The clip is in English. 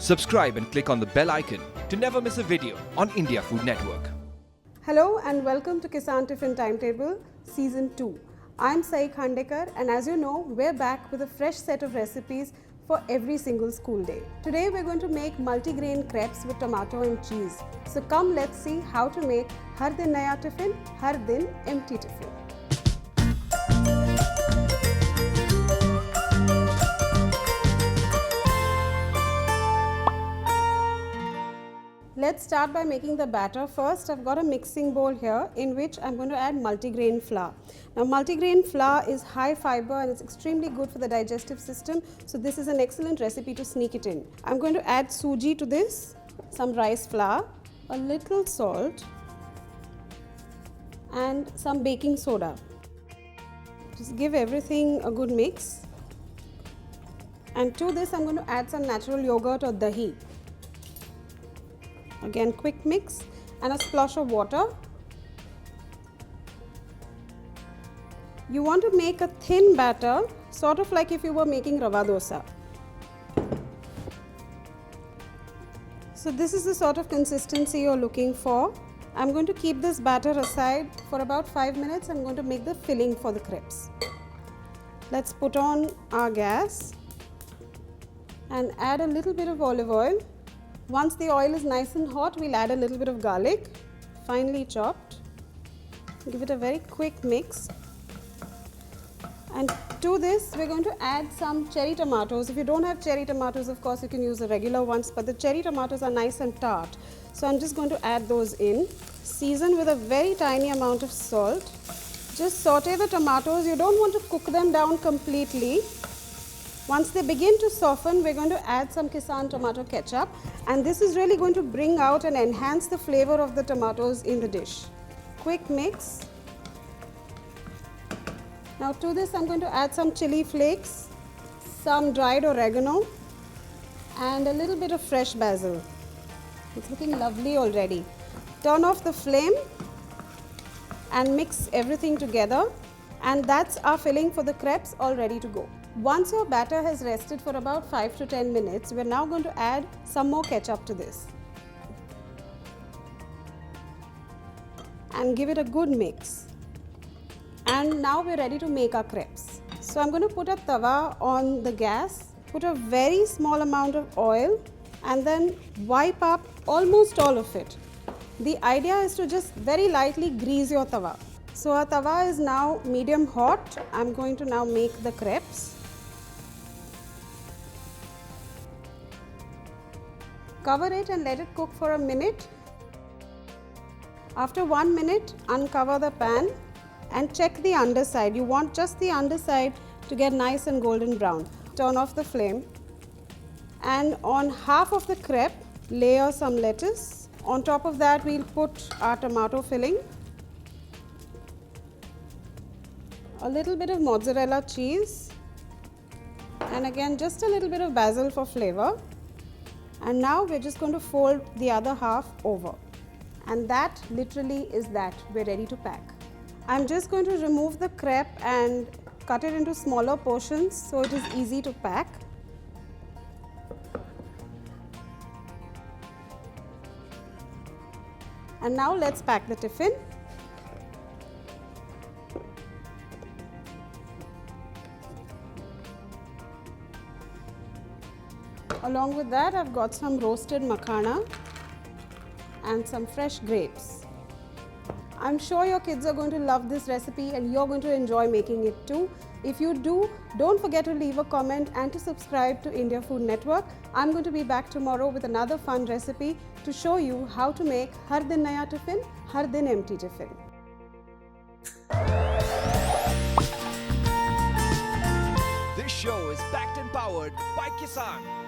Subscribe and click on the bell icon to never miss a video on India Food Network. Hello and welcome to Kissan Tiffin Timetable Season 2. I'm Sai Khandekar and as you know, we're back with a fresh set of recipes for every single school day. Today we're going to make multigrain crepes with tomato and cheese. So come let's see how to make Har Din Naya Tiffin, Har Din Empty Tiffin. Let's start by making the batter. First, I've got a mixing bowl here in which I'm going to add multigrain flour. Now, multigrain flour is high fiber and it's extremely good for the digestive system. So, this is an excellent recipe to sneak it in. I'm going to add suji to this, some rice flour, a little salt and some baking soda. Just give everything a good mix. And to this, I'm going to add some natural yogurt or dahi. Again, quick mix and a splash of water. You want to make a thin batter, sort of like if you were making rava dosa. So this is the sort of consistency you're looking for. I'm going to keep this batter aside for about 5 minutes. I'm going to make the filling for the crepes. Let's put on our gas and add a little bit of olive oil. Once the oil is nice and hot, we'll add a little bit of garlic, finely chopped. Give it a very quick mix. And to this, we're going to add some cherry tomatoes. If you don't have cherry tomatoes, of course, you can use the regular ones, but the cherry tomatoes are nice and tart. So I'm just going to add those in. Season with a very tiny amount of salt. Just saute the tomatoes. You don't want to cook them down completely. Once they begin to soften, we're going to add some Kissan Tomato Ketchup, and this is really going to bring out and enhance the flavor of the tomatoes in the dish. Quick mix. Now to this, I'm going to add some chili flakes, some dried oregano, and a little bit of fresh basil. It's looking lovely already. Turn off the flame and mix everything together, and that's our filling for the crepes all ready to go. Once your batter has rested for about 5 to 10 minutes, we're now going to add some more ketchup to this. And give it a good mix. And now we're ready to make our crepes. So I'm going to put a tawa on the gas, put a very small amount of oil and then wipe up almost all of it. The idea is to just very lightly grease your tawa. So our tawa is now medium hot. I'm going to now make the crepes. Cover it and let it cook for a minute. After 1 minute, uncover the pan and check the underside. You want just the underside to get nice and golden brown. Turn off the flame and on half of the crepe, layer some lettuce. On top of that, we'll put our tomato filling, a little bit of mozzarella cheese, and again just a little bit of basil for flavor. And now we're just going to fold the other half over. And that literally is that. We're ready to pack. I'm just going to remove the crepe and cut it into smaller portions so it is easy to pack. And now let's pack the tiffin. Along with that, I've got some roasted makhana and some fresh grapes. I'm sure your kids are going to love this recipe and you're going to enjoy making it too. If you do, don't forget to leave a comment and to subscribe to India Food Network. I'm going to be back tomorrow with another fun recipe to show you how to make Har Din Naya Tiffin, Har Din Empty Tiffin. This show is backed and powered by Kissan.